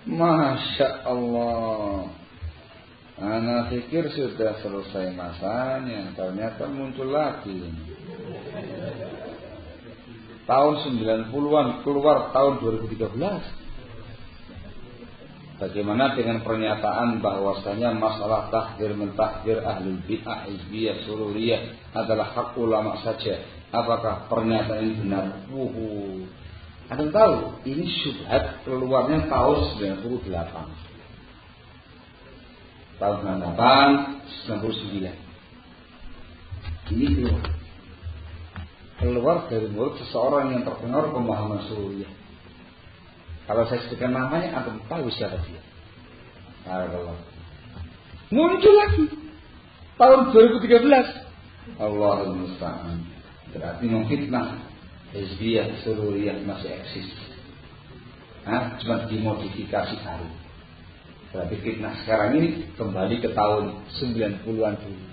Masya Allah. Ana pikir sudah selesai masanya, ternyata muncul lagi. Tahun 90-an keluar tahun 2013. Bagaimana dengan pernyataan bahwasanya masalah tahdir mentahdir ahlul bid'ah hizbiyah sururiyah adalah hak ulama saja? Apakah pernyataan ini benar? Anda tahu ini syubhat keluarnya tahun 98. Tahun 98, 99. Ini keluar dari mulut seseorang yang terpengaruh pemahaman sururiyah. Kalau saya sebutkan namanya, Anda tahu siapa dia. Muncul lagi tahun 2013. Allahul musta'an. Berarti memfitnah hizbiyah sururiyah masih eksis. Cuma dimodifikasi hari. Berarti fitnah sekarang ini kembali ke tahun 90-an dulu.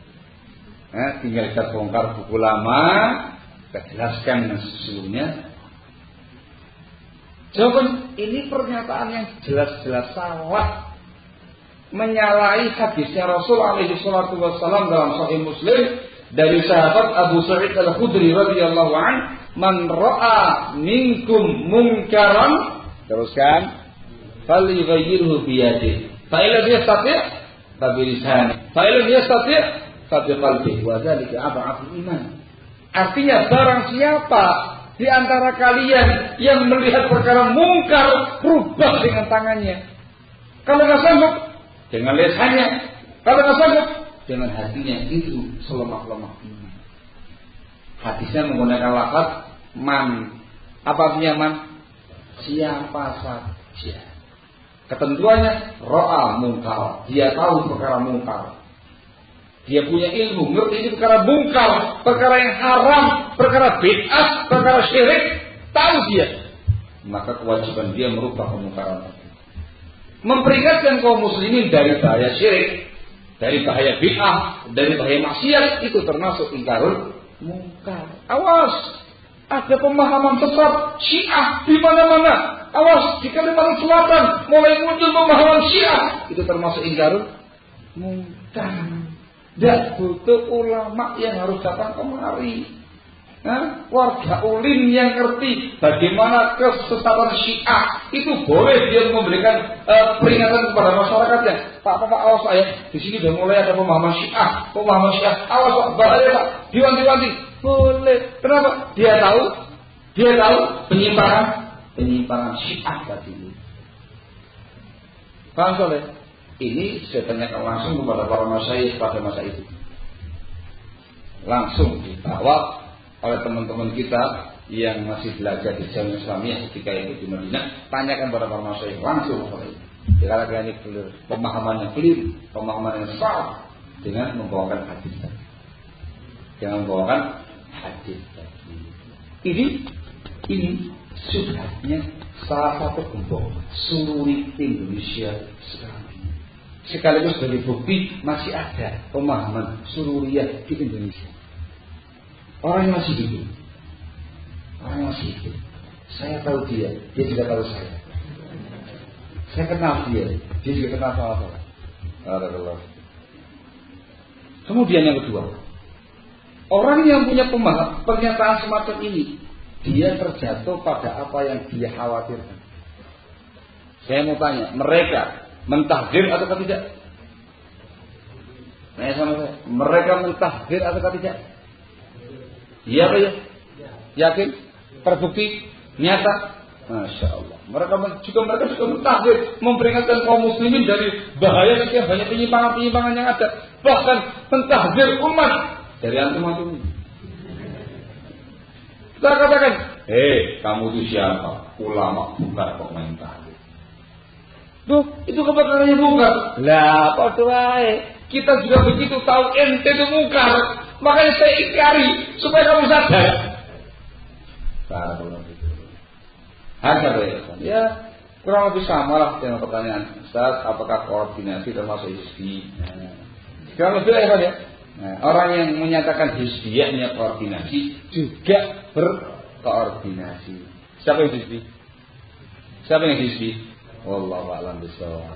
Tinggal kita bongkar buku lama, kita jelaskan yang sesungguhnya. Jawaban ini pernyataan yang jelas-jelas salah, menyalahi hadisnya Rasul alaihi salatu wassalam dalam Sahih Muslim dari sahabat Abu Sa'id Al-Khudri radhiyallahu an, man ra'a minkum munkaran, teruskan, falyughayyirhu biyadihi, fa illam yastati' fa bilisanihi, fa illam yastati' fa biqalbihi, wa dzalika adhaful iman. Artinya barang siapa di antara kalian yang melihat perkara mungkar, rubah dengan tangannya. Kalau nggak sanggup, dengan lisannya. Kalau nggak sanggup, dengan hatinya. Itu selemah-lemah iman. Hadisnya menggunakan lafaz man. Apa artinya man? Siapa saja. Ketentuannya ro'a mungkar. Dia tahu perkara mungkar. Dia punya ilmu, ngerti ini perkara mungkar, perkara yang haram, perkara bid'ah, perkara syirik, tahu dia. Maka kewajiban dia merubah kemungkaran itu. Memperingatkan kaum muslimin dari bahaya syirik, dari bahaya bid'ah, dari bahaya maksiat, itu termasuk ingkarul mungkar. Awas, ada pemahaman sesat Syiah di mana-mana. Awas, di Kalimantan Selatan mulai muncul pemahaman Syiah, itu termasuk ingkarul mungkar. Tidak butuh ulama yang harus datang kemari. Warga ulim yang ngerti bagaimana kesesatan Syiah itu boleh dia memberikan peringatan kepada masyarakatnya. Pak, awas saya di sini sudah mulai ada pemahaman Syiah, awas Pak, bahaya Pak, diwanti-wanti. Boleh. Kenapa? Dia tahu penyimpangan Syiah tadi. Paham soleh? Ini saya tanyakan langsung kepada para masyayikh pada masa itu. Langsung dibawa oleh teman-teman kita yang masih belajar di Jamiah Islamiyah ketika itu di Madinah. Tanyakan kepada para masyayikh langsung masalah itu. Jika ini clear, pemahaman yang clear, pemahaman yang salah dengan membawakan hadis tadi. Dengan membawakan hadis tadi. Ini subhatnya salah satu kelompok sururi Indonesia sekarang. Sekaligus sebagai bukti masih ada pemahaman sururiyah di Indonesia. Orang yang masih hidup. Saya tahu dia juga tahu saya. Saya kenal dia juga kenal sama saya. Kemudian yang kedua, orang yang punya pernyataan semacam ini, dia terjatuh pada apa yang dia khawatirkan. Saya mau tanya, mereka mentahdir atau tidak? Mereka mentahdir atau tidak? Iya apa ya? Yakin? Terbukti? Nyata? Masya Allah. Mereka juga mentahdir, memperingatkan kaum muslimin dari bahaya sekian banyak penyimpangan yang ada. Bahkan mentahdir umat dari antum-antum. Kita katakan, kamu itu siapa? Ulama bukan kok main tahdir. Duh, itu kebakarannya mungkar. Lah, apa wae? Kita juga begitu tahu ente itu mungkar. Makanya saya ingkari supaya kamu sadar. Ya, kurang lebih sama lah dengan pertanyaan Ustaz, apakah koordinasi termasuk hizbi? Kurang lebih lah ya. Orang yang menyatakan hizbiyahnya koordinasi juga berkoordinasi. Siapa yang hizbi? Wallahu a'lam bishawab.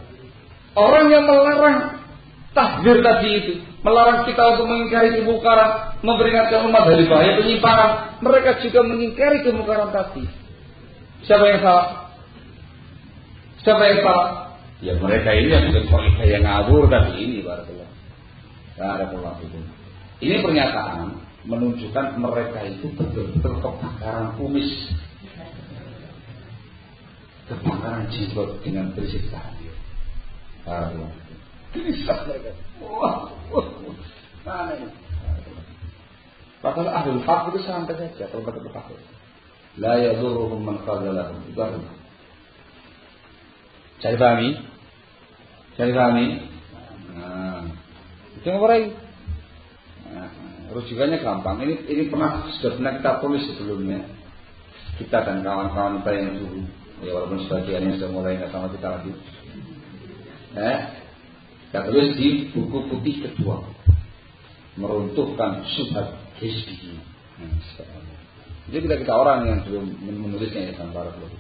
Orang yang melarang tahdzir tadi itu, melarang kita untuk mengingkari kemungkaran, memperingatkan umat dari bahaya penyimpangan, mereka juga mengingkari kemungkaran tadi. Siapa yang salah? Siapa yang salah? Ya mereka ini yang bukan yang ngawur tadi ini, barakallahu. Barakallahu fikum. Ini pernyataan menunjukkan mereka itu betul-betul kebakaran kumis, kebakaran jenggot dengan berisik tadi. Gelisah mereka. Wah. Mana ini? Padahal ahlul haq itu santai saja kalau kata betul. La yadurruhum man khazalahum. Itu artinya. Cari pahami. Nah, itu ngapain? Rujukannya gampang. Ini sudah pernah kita tulis sebelumnya. Kita dan kawan-kawan kita yang dulu, ya walaupun sebagiannya sudah mulai nggak sama kita lagi. Kita tulis di buku putih kedua, meruntuhkan syubhat hizbi. Jadi kita orang yang belum menulisnya ya tanpa dulu.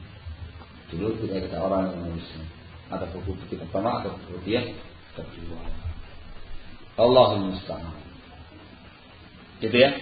Dulu kita orang yang menulisnya. Ada buku putih pertama, ada buku putih yang kedua. Allahumma musta'an. Gitu ya.